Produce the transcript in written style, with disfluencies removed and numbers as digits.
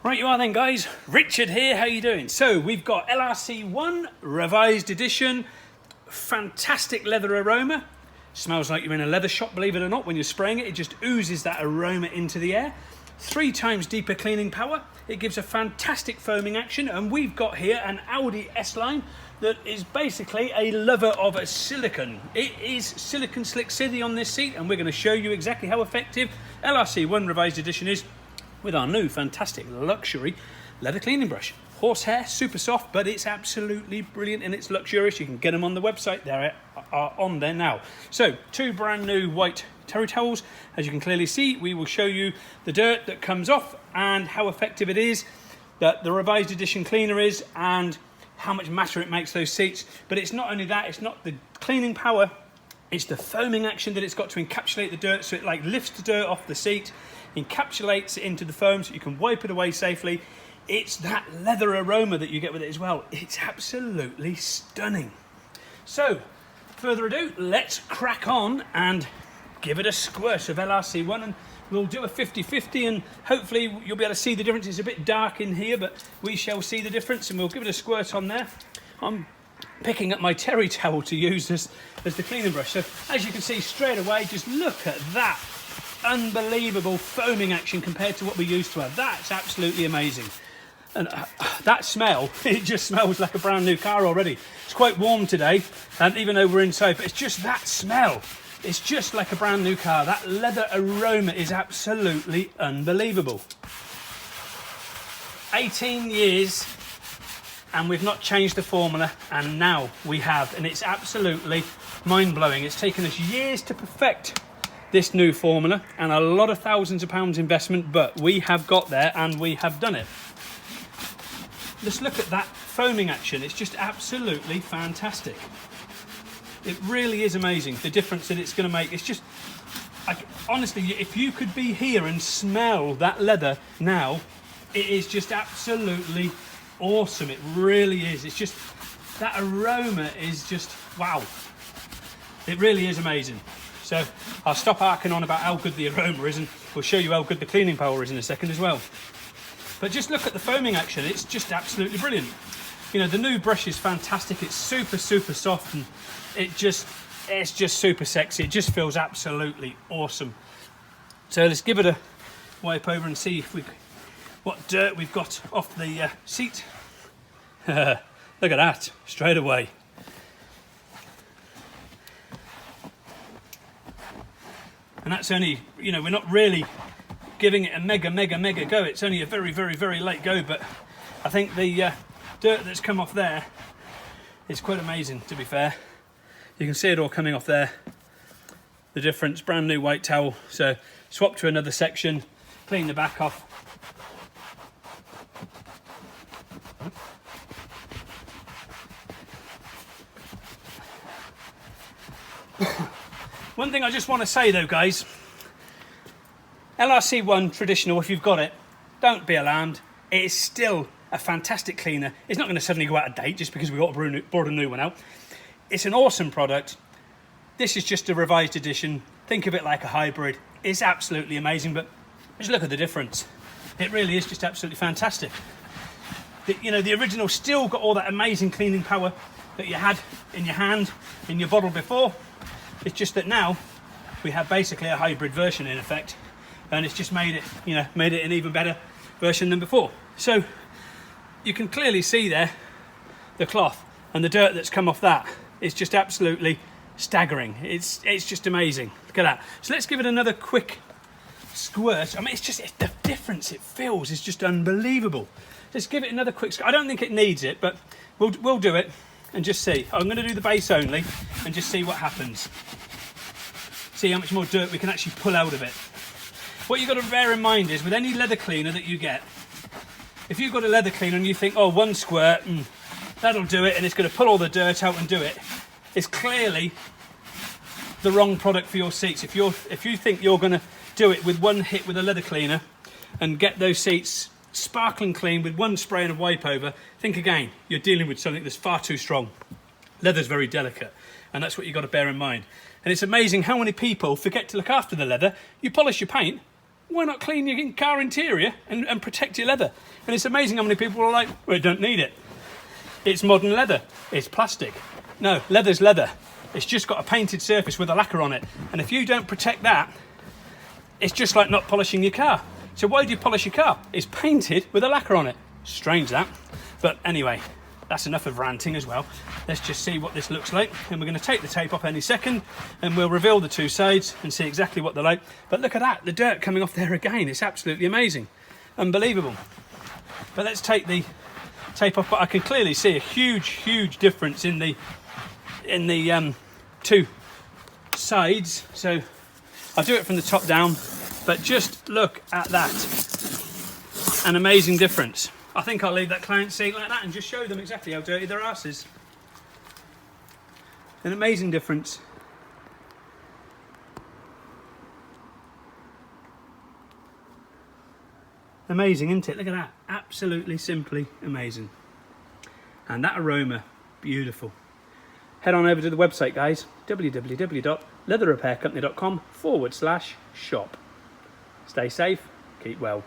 Right you are then guys, Richard here, how you doing? So we've got LRC1 revised edition, fantastic leather aroma. Smells like you're in a leather shop, believe it or not. When you're spraying it, it just oozes that aroma into the air. 3 times deeper cleaning power. It gives a fantastic foaming action, and we've got here an Audi S-Line that is basically a lover of a silicone. It is Silicone Slick City on this seat, and we're going to show you exactly how effective LRC1 revised edition is with our new fantastic luxury leather cleaning brush. Horsehair, super soft, but it's absolutely brilliant and it's luxurious. You can get them on the website, they are on there now. So 2 brand new white terry towels. As you can clearly see, we will show you the dirt that comes off and how effective it is, that the revised edition cleaner is, and how much matter it makes those seats. But it's not only that, it's not the cleaning power, it's the foaming action that it's got to encapsulate the dirt, so it like lifts the dirt off the seat, encapsulates it into the foam so you can wipe it away safely. It's that leather aroma that you get with it as well. It's absolutely stunning. So, further ado, let's crack on and give it a squirt of LRC1, and we'll do a 50-50, and hopefully you'll be able to see the difference. It's a bit dark in here, but we shall see the difference, and we'll give it a squirt on there. I'm picking up my terry towel to use as the cleaning brush. So, as you can see straight away, just look at that unbelievable foaming action compared to what we used to have. That's absolutely amazing. And that smell, it just smells like a brand new car already. It's quite warm today, and even though we're inside, but it's just that smell. It's just like a brand new car. That leather aroma is absolutely unbelievable. 18 years, and we've not changed the formula, and now we have, and it's absolutely mind-blowing. It's taken us years to perfect this new formula and a lot of thousands of pounds investment, but we have got there and we have done it. Just look at that foaming action. It's just absolutely fantastic. It really is amazing, the difference that it's going to make. It's just, honestly, if you could be here and smell that leather now, it is just absolutely awesome. It really is. It's just, that aroma is just, wow. It really is amazing. So I'll stop harking on about how good the aroma is, and we'll show you how good the cleaning power is in a second as well. But just look at the foaming action. It's just absolutely brilliant. You know, the new brush is fantastic. It's super, super soft, and it's just super sexy. It just feels absolutely awesome. So let's give it a wipe over and see if what dirt we've got off the seat. Look at that, straight away. And that's only, you know, we're not really giving it a mega go. It's only a very, very, very late go, but I think the dirt that's come off there is quite amazing, to be fair. You can see it all coming off there. The difference, brand new white towel. So swap to another section, clean the back off. One thing I just want to say though, guys, LRC1 traditional, if you've got it, don't be alarmed. It is still a fantastic cleaner. It's not going to suddenly go out of date just because we brought a new one out. It's an awesome product. This is just a revised edition. Think of it like a hybrid. It's absolutely amazing, but just look at the difference. It really is just absolutely fantastic. You know, the original still got all that amazing cleaning power that you had in your hand, in your bottle before. It's just that now we have basically a hybrid version in effect, and it's just made it, you know, made it an even better version than before. So you can clearly see there the cloth and the dirt that's come off that. It's just absolutely staggering. It's just amazing. Look at that. So let's give it another quick squirt. I mean, it's the difference it feels is just unbelievable. Let's give it another quick squirt. I don't think it needs it, but we'll do it and just see. I'm going to do the base only and just see what happens. See how much more dirt we can actually pull out of it. What you've got to bear in mind is with any leather cleaner that you get, if you've got a leather cleaner and you think, oh, 1 squirt, that'll do it, and it's going to pull all the dirt out and do it, it's clearly the wrong product for your seats. If you think you're going to do it with 1 hit with a leather cleaner and get those seats sparkling clean with 1 spray and a wipe over, think again. You're dealing with something that's far too strong. Leather's very delicate, and that's what you've got to bear in mind. And it's amazing how many people forget to look after the leather. You polish your paint, why not clean your car interior and protect your leather? And it's amazing how many people are like, well, I don't need it. It's modern leather, it's plastic. No, leather's leather. It's just got a painted surface with a lacquer on it. And if you don't protect that, it's just like not polishing your car. So why do you polish your car? It's painted with a lacquer on it. Strange that. But anyway, that's enough of ranting as well. Let's just see what this looks like. And we're going to take the tape off any second and we'll reveal the two sides and see exactly what they're like. But look at that, the dirt coming off there again. It's absolutely amazing. Unbelievable. But let's take the tape off. But I can clearly see a huge difference in the two sides. So I'll do it from the top down, but just look at that. An amazing difference. I think I'll leave that client seat like that and just show them exactly how dirty their arse is. An amazing difference. Amazing, isn't it? Look at that. Absolutely, simply amazing. And that aroma, beautiful. Head on over to the website, guys, www.leatherrepaircompany.com/shop. Stay safe, keep well.